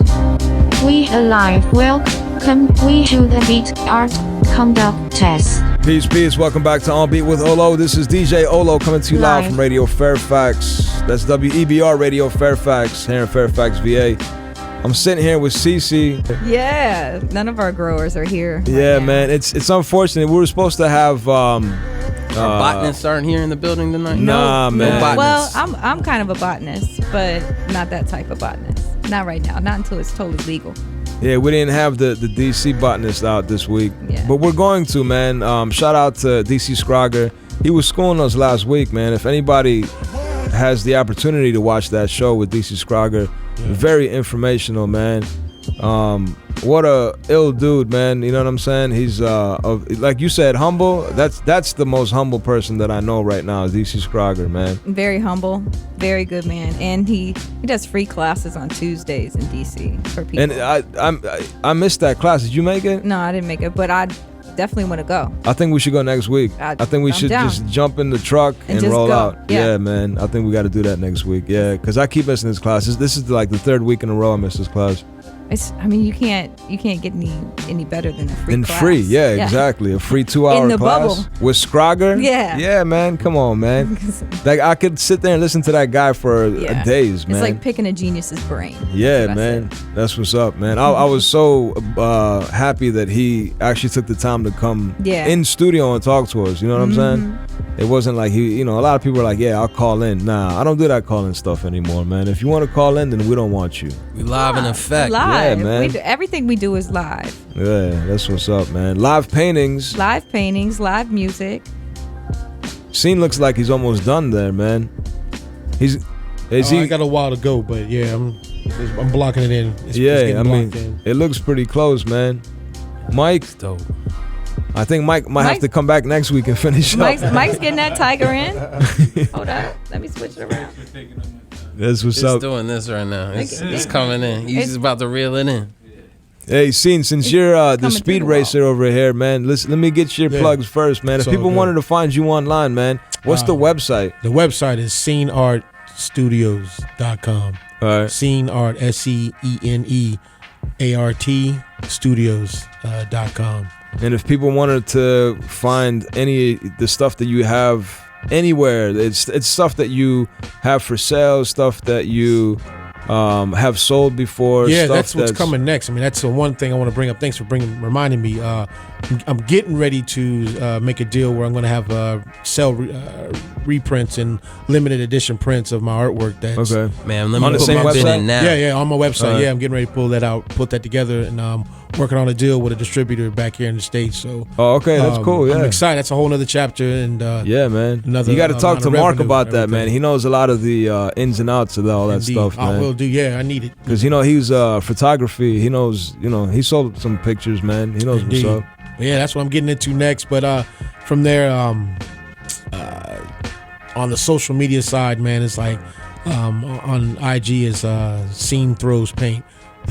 [SPEAKER 11] We alive welcome we to the Beat Art conduct test.
[SPEAKER 3] Peace. Welcome back to On Beat with Olo. This is DJ Olo coming to you live from Radio Fairfax. That's WEBR Radio Fairfax here in Fairfax, VA. I'm sitting here with Cece.
[SPEAKER 4] Yeah, none of our growers are here.
[SPEAKER 3] Yeah, man. It's unfortunate. We were supposed to have
[SPEAKER 5] our botanists aren't here in the building tonight.
[SPEAKER 3] Nah,
[SPEAKER 5] no,
[SPEAKER 3] man.
[SPEAKER 5] No
[SPEAKER 4] well, I'm kind of a botanist, but not that type of botanist. Not right now. Not until it's totally legal.
[SPEAKER 3] Yeah, we didn't have the DC botanist out this week.
[SPEAKER 4] Yeah.
[SPEAKER 3] But we're going to, man. Shout out to DC Scrogger. He was schooling us last week, man. If anybody has the opportunity to watch that show with DC Scrogger, very informational, man. What a ill dude, man. You know what I'm saying? He's like you said, humble. That's the most humble person that I know right now is DC Scrogger, man.
[SPEAKER 4] Very humble, very good man, and he does free classes on Tuesdays in DC for people.
[SPEAKER 3] And I missed that class. Did you make it?
[SPEAKER 4] No, I didn't make it, but I definitely want to go.
[SPEAKER 3] I think we should go next week. I think we should just jump in the truck and roll
[SPEAKER 4] go.
[SPEAKER 3] out. Yeah, man. I think we got to do that next week. Yeah, because I keep missing this class. This is like the third week in a row I missed this class.
[SPEAKER 4] You can't get any better than a free class.
[SPEAKER 3] Free, yeah, exactly. A free 2-hour
[SPEAKER 4] in the
[SPEAKER 3] class
[SPEAKER 4] bubble
[SPEAKER 3] with Scrogger. Yeah, man. Come on, man. Like I could sit there and listen to that guy for days, man.
[SPEAKER 4] It's like picking a genius's brain.
[SPEAKER 3] Yeah, man. That's what's up, man. I was so happy that he actually took the time to come in studio and talk to us. You know what I'm saying? It wasn't like a lot of people were like, yeah, I'll call in. Nah, I don't do that calling stuff anymore, man. If you want to call in, then we don't want you.
[SPEAKER 5] We live in effect.
[SPEAKER 4] Live.
[SPEAKER 3] Yeah, man.
[SPEAKER 4] Everything we do is live.
[SPEAKER 3] Yeah, that's what's up, man. Live paintings,
[SPEAKER 4] live music.
[SPEAKER 3] Scene looks like he's almost done there, man.
[SPEAKER 6] I got a while to go, but yeah, I'm blocking it in. It's
[SPEAKER 3] I mean, it looks pretty close, man. Mike,
[SPEAKER 5] dope.
[SPEAKER 3] I think Mike might have to come back next week and finish
[SPEAKER 4] Mike's
[SPEAKER 3] up.
[SPEAKER 4] getting that tiger in. Hold up. Let me switch it around.
[SPEAKER 3] That's what's
[SPEAKER 5] It's
[SPEAKER 3] up.
[SPEAKER 5] doing this right now. It's coming in. He's just about to reel it in.
[SPEAKER 3] Hey, Scene, since you're the
[SPEAKER 4] coming
[SPEAKER 3] speed
[SPEAKER 4] through the
[SPEAKER 3] racer over here, man, let me get your plugs first, man. If
[SPEAKER 6] It's all
[SPEAKER 3] people
[SPEAKER 6] good.
[SPEAKER 3] wanted to find you online, man, what's the website?
[SPEAKER 6] The website is sceneartstudios.com.
[SPEAKER 3] All right.
[SPEAKER 6] Sceneart, SCENEART studios.com.
[SPEAKER 3] And if people wanted to find any the stuff that you have anywhere, it's stuff that you have for sale, stuff that you have sold before.
[SPEAKER 6] Yeah,
[SPEAKER 3] stuff
[SPEAKER 6] that's what's coming next. I mean, that's the one thing I want to bring up. Thanks for reminding me. I'm getting ready to make a deal where I'm going to have sell reprints and limited edition prints of my artwork. That's
[SPEAKER 3] Okay.
[SPEAKER 5] Man, let me
[SPEAKER 3] On the
[SPEAKER 5] put
[SPEAKER 3] same
[SPEAKER 5] my pin
[SPEAKER 3] website?
[SPEAKER 5] in now.
[SPEAKER 6] Yeah, on my website.
[SPEAKER 3] All right.
[SPEAKER 6] Yeah, I'm getting ready to pull that out, put that together, and working on a deal with a distributor back here in the States. So,
[SPEAKER 3] Oh, okay, that's cool. Yeah,
[SPEAKER 6] I'm excited. That's a whole other chapter. And
[SPEAKER 3] yeah, man.
[SPEAKER 6] another
[SPEAKER 3] You got to talk
[SPEAKER 6] amount
[SPEAKER 3] to
[SPEAKER 6] of
[SPEAKER 3] Mark
[SPEAKER 6] revenue,
[SPEAKER 3] about that, man.
[SPEAKER 6] everything.
[SPEAKER 3] He knows a lot of the ins and outs of all that
[SPEAKER 6] Indeed.
[SPEAKER 3] stuff,
[SPEAKER 6] I
[SPEAKER 3] man.
[SPEAKER 6] will do. Yeah, I need it.
[SPEAKER 3] Because he's photography. He knows. He sold some pictures, man. He knows
[SPEAKER 6] Indeed.
[SPEAKER 3] what's up.
[SPEAKER 6] Yeah, that's what I'm getting into next. But from there, on the social media side, man, it's like on IG is Scene Throws Paint.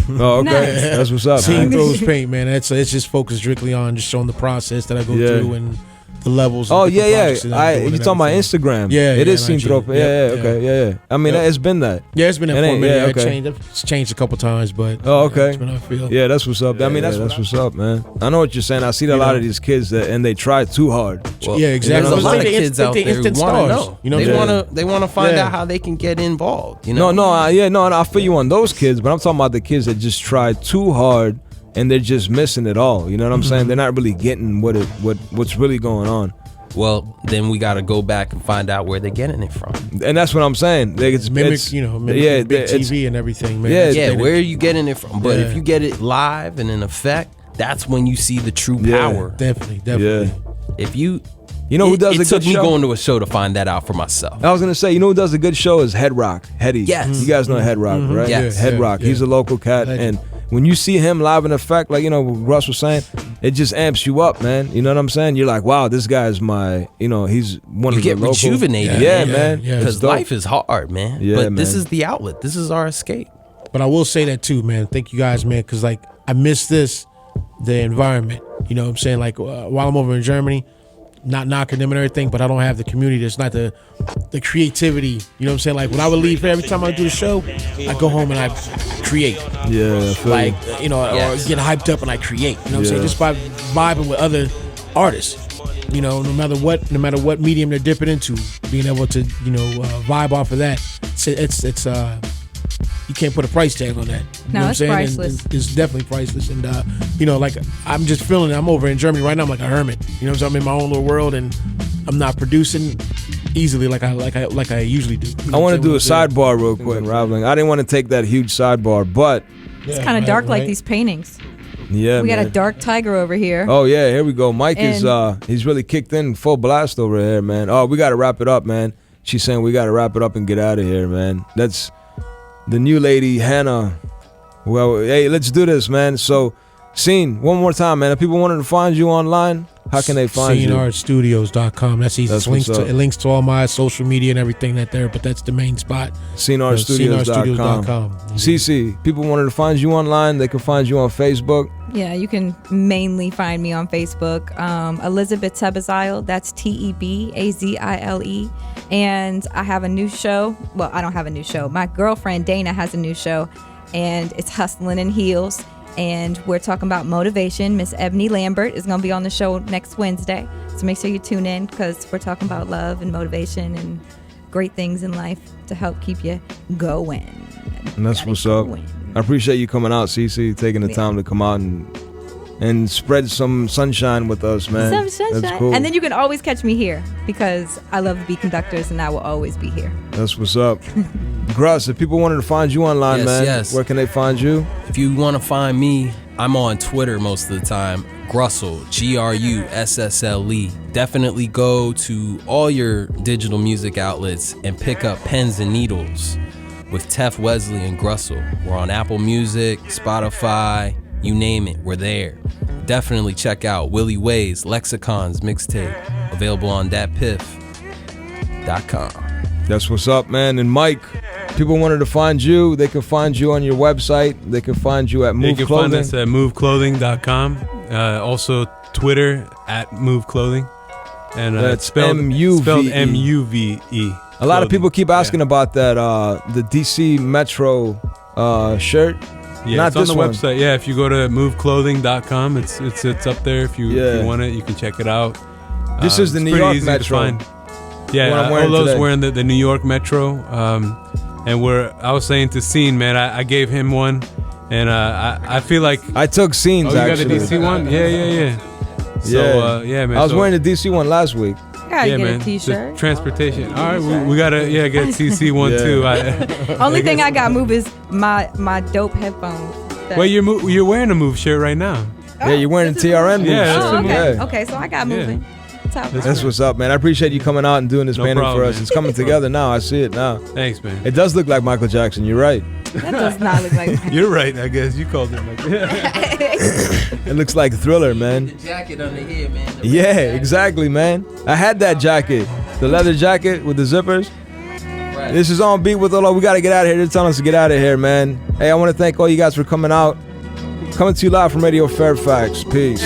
[SPEAKER 3] Oh, okay.
[SPEAKER 4] Nice.
[SPEAKER 3] That's what's up,
[SPEAKER 6] Scene
[SPEAKER 3] man.
[SPEAKER 6] Throws Paint, man. It's just focused strictly on just showing the process that I go through and the levels.
[SPEAKER 3] Oh
[SPEAKER 6] of
[SPEAKER 3] yeah,
[SPEAKER 6] projects that I'm
[SPEAKER 3] yeah.
[SPEAKER 6] doing
[SPEAKER 3] You
[SPEAKER 6] and
[SPEAKER 3] talking about
[SPEAKER 6] everything.
[SPEAKER 3] Instagram?
[SPEAKER 6] Yeah,
[SPEAKER 3] it is
[SPEAKER 6] on
[SPEAKER 3] Scene
[SPEAKER 6] IG.
[SPEAKER 3] Throw.
[SPEAKER 6] Yep,
[SPEAKER 3] Yeah, okay, yeah. I mean,
[SPEAKER 6] Yep.
[SPEAKER 3] it's been that.
[SPEAKER 6] Yeah, it's been there
[SPEAKER 3] It
[SPEAKER 6] for a
[SPEAKER 3] ain't-
[SPEAKER 6] minute.
[SPEAKER 3] yeah,
[SPEAKER 6] Yeah,
[SPEAKER 3] okay.
[SPEAKER 6] It's changed a couple times, but
[SPEAKER 3] Oh, okay.
[SPEAKER 6] It's been, I feel.
[SPEAKER 3] Yeah, that's what's up. I mean, that's what's up, man. I know what you're saying. I see a lot of these kids and they try too hard.
[SPEAKER 5] Well,
[SPEAKER 6] Yeah, exactly.
[SPEAKER 5] There's a
[SPEAKER 6] But
[SPEAKER 5] lot of
[SPEAKER 6] they
[SPEAKER 5] kids out
[SPEAKER 6] instant-
[SPEAKER 5] there who
[SPEAKER 6] instant
[SPEAKER 5] want to
[SPEAKER 6] stars.
[SPEAKER 5] know.
[SPEAKER 6] You know
[SPEAKER 5] they
[SPEAKER 6] what I'm
[SPEAKER 5] want to. They want to find
[SPEAKER 6] Yeah.
[SPEAKER 5] out how they can get involved. You know.
[SPEAKER 3] No, I feel you on those kids, but I'm talking about the kids that just try too hard and they're just missing it all. You know what I'm saying? They're not really getting what's really going on.
[SPEAKER 5] Well, then we got to go back and find out where they're getting it from.
[SPEAKER 3] And that's what I'm saying. It's
[SPEAKER 6] Mimic,
[SPEAKER 3] it's-
[SPEAKER 6] mimic
[SPEAKER 3] yeah,
[SPEAKER 6] big
[SPEAKER 3] it's-
[SPEAKER 6] TV and everything, man.
[SPEAKER 3] Yeah,
[SPEAKER 6] That's
[SPEAKER 5] Yeah,
[SPEAKER 6] what
[SPEAKER 5] where are you getting it from? But
[SPEAKER 6] Yeah.
[SPEAKER 5] if you get it live and in effect, that's when you see the true
[SPEAKER 3] Yeah.
[SPEAKER 5] power.
[SPEAKER 6] Definitely.
[SPEAKER 3] Yeah.
[SPEAKER 5] If you,
[SPEAKER 3] You know who does
[SPEAKER 5] it
[SPEAKER 3] a
[SPEAKER 5] took
[SPEAKER 3] good
[SPEAKER 5] me
[SPEAKER 3] show?
[SPEAKER 5] going to a show to find that out for myself.
[SPEAKER 3] I was gonna say, you know who does a good show is Head Rock, Hetty.
[SPEAKER 5] Yes.
[SPEAKER 3] You guys know Head Rock, right?
[SPEAKER 5] Yes.
[SPEAKER 3] Head
[SPEAKER 6] Yeah,
[SPEAKER 3] Rock.
[SPEAKER 6] yeah.
[SPEAKER 3] He's a local cat,
[SPEAKER 6] Legend.
[SPEAKER 3] and when you see him live in effect, like what Russ was saying, it just amps you up, man. You know what I'm saying? You're like, wow, this guy's my, he's one
[SPEAKER 5] You
[SPEAKER 3] of the
[SPEAKER 5] get
[SPEAKER 3] local.
[SPEAKER 5] rejuvenated.
[SPEAKER 3] Yeah,
[SPEAKER 6] Yeah,
[SPEAKER 3] man.
[SPEAKER 6] yeah.
[SPEAKER 3] It's
[SPEAKER 5] Because
[SPEAKER 3] dope.
[SPEAKER 5] life is hard, man.
[SPEAKER 3] Yeah,
[SPEAKER 5] but this
[SPEAKER 3] man.
[SPEAKER 5] is the outlet. This is our escape.
[SPEAKER 6] But I will say that too, man. Thank you guys, man, because like I miss the environment. You know what I'm saying? Like while I'm over in Germany, not knocking them and everything, but I don't have the community. It's not the creativity. You know what I'm saying? Like when I would leave every time I do the show, I go home and I create.
[SPEAKER 3] Yeah, I feel
[SPEAKER 6] Like
[SPEAKER 3] you.
[SPEAKER 5] Yes.
[SPEAKER 6] or get hyped up and I create. You know what I'm saying?
[SPEAKER 3] Yeah.
[SPEAKER 6] Just by vibing with other artists. No matter what medium they're dipping into, being able to vibe off of that. It's you can't put a price tag on that. You know what I'm
[SPEAKER 4] it's
[SPEAKER 6] saying?
[SPEAKER 4] priceless.
[SPEAKER 6] And it's definitely priceless. And like I'm just feeling it. I'm over in Germany right now. I'm like a hermit. You know what I'm saying? I'm in my own little world and I'm not producing easily like I usually do. You know
[SPEAKER 3] I
[SPEAKER 6] what
[SPEAKER 3] want
[SPEAKER 6] I'm
[SPEAKER 3] to do a
[SPEAKER 6] saying?
[SPEAKER 3] sidebar real quick, Robling. I didn't want to take that huge sidebar, but
[SPEAKER 4] It's kind of dark like these paintings.
[SPEAKER 3] yeah,
[SPEAKER 4] We got
[SPEAKER 3] man.
[SPEAKER 4] a dark tiger over here.
[SPEAKER 3] Oh yeah, here we go. Mike is
[SPEAKER 4] And-
[SPEAKER 3] he's really kicked in full blast over here, man. Oh, we gotta wrap it up, man. She's saying we gotta wrap it up and get out of here, man. That's the new lady, Hannah. Well, hey, let's do this, man. So, Scene, one more time, man. If people wanted to find you online, how can they find you?
[SPEAKER 6] Sceneartstudios.com. That's easy.
[SPEAKER 3] That's
[SPEAKER 6] It
[SPEAKER 3] what's up.
[SPEAKER 6] links to all my social media and everything but that's the main spot.
[SPEAKER 3] Sceneartstudios.com. CC, people wanted to find you online, they can find you on Facebook.
[SPEAKER 4] Yeah, you can mainly find me on Facebook. Elizabeth Tebazile, that's Tebazile. And I have a new show. Well, I don't have a new show. My girlfriend Dana has a new show, and it's Hustling in Heels. And we're talking about motivation. Miss Ebony Lambert is going to be on the show next Wednesday. So make sure you tune in because we're talking about love and motivation and great things in life to help keep you going.
[SPEAKER 3] And that's what's up. I appreciate you coming out, CC, taking the time to come out and spread some sunshine with us, man.
[SPEAKER 4] Some sunshine.
[SPEAKER 3] That's cool.
[SPEAKER 4] And then you can always catch me here because I love to be conductors and I will always be here.
[SPEAKER 3] That's what's up. Gruss, if people wanted to find you online,
[SPEAKER 5] Yes,
[SPEAKER 3] man,
[SPEAKER 5] yes.
[SPEAKER 3] where can they find you?
[SPEAKER 5] If you want to find me, I'm on Twitter most of the time. GRUSSLE, GRUSSLE. Definitely go to all your digital music outlets and pick up Pens and Needles with Tef Wesley and GRUSSLE. We're on Apple Music, Spotify, you name it, we're there. definitely check out Willie Ways Lexicons mixtape, available on thatpiff.com.
[SPEAKER 3] That's what's up, man. And Mike, people wanted to find you. They can find you on your website. They can find you at Move
[SPEAKER 7] You can
[SPEAKER 3] Clothing.
[SPEAKER 7] find us at moveclothing.com. Also, Twitter at Move Clothing. And
[SPEAKER 3] That's
[SPEAKER 7] it's spelled
[SPEAKER 3] M-U-V-E.
[SPEAKER 7] spelled M-U-V-E.
[SPEAKER 3] A lot of people keep asking about that, the DC Metro shirt.
[SPEAKER 7] Yeah,
[SPEAKER 3] Not
[SPEAKER 7] it's on
[SPEAKER 3] this
[SPEAKER 7] the
[SPEAKER 3] one.
[SPEAKER 7] website. Yeah, if you go to moveclothing.com, it's up there. If you want it, you can check it out.
[SPEAKER 3] This is the
[SPEAKER 7] it's
[SPEAKER 3] New
[SPEAKER 7] pretty
[SPEAKER 3] York
[SPEAKER 7] easy to
[SPEAKER 3] Metro.
[SPEAKER 7] find. Yeah,
[SPEAKER 3] What I'm wearing
[SPEAKER 7] Olo's
[SPEAKER 3] today.
[SPEAKER 7] wearing the New York Metro. And I was saying to Scene, man, I gave him one, and I feel like
[SPEAKER 3] I took Scenes.
[SPEAKER 7] Oh, you
[SPEAKER 3] actually.
[SPEAKER 7] got the DC one? Yeah. So, man.
[SPEAKER 3] I was wearing the DC one last week.
[SPEAKER 4] Gotta
[SPEAKER 7] yeah,
[SPEAKER 4] get
[SPEAKER 7] man.
[SPEAKER 4] a t-shirt.
[SPEAKER 7] The transportation. All right, we gotta get TC one too.
[SPEAKER 4] Only thing I got move is my dope headphones.
[SPEAKER 7] Well, you're wearing a Move shirt right now.
[SPEAKER 3] Yeah, you're wearing the TRN Move
[SPEAKER 7] Yeah,
[SPEAKER 3] shirt.
[SPEAKER 7] that's
[SPEAKER 4] okay.
[SPEAKER 3] Yeah.
[SPEAKER 4] Okay, so I got moving.
[SPEAKER 3] That's what's up, man. I appreciate you coming out and doing this
[SPEAKER 7] No
[SPEAKER 3] painting
[SPEAKER 7] problem,
[SPEAKER 3] for us.
[SPEAKER 7] man.
[SPEAKER 3] It's coming together now. I see it now.
[SPEAKER 7] Thanks, man.
[SPEAKER 3] It does look like Michael Jackson. You're right.
[SPEAKER 4] That does not look like
[SPEAKER 7] You're right, I guess. You called it like that.
[SPEAKER 3] It looks like Thriller, man.
[SPEAKER 5] The jacket under here, man.
[SPEAKER 3] Yeah, exactly, man. I had that jacket, the leather jacket with the zippers.
[SPEAKER 5] Right.
[SPEAKER 3] This is On Beat with Olo. We got to get out of here. They're telling us to get out of here, man. Hey, I want to thank all you guys for coming out. Coming to you live from Radio Fairfax. Peace.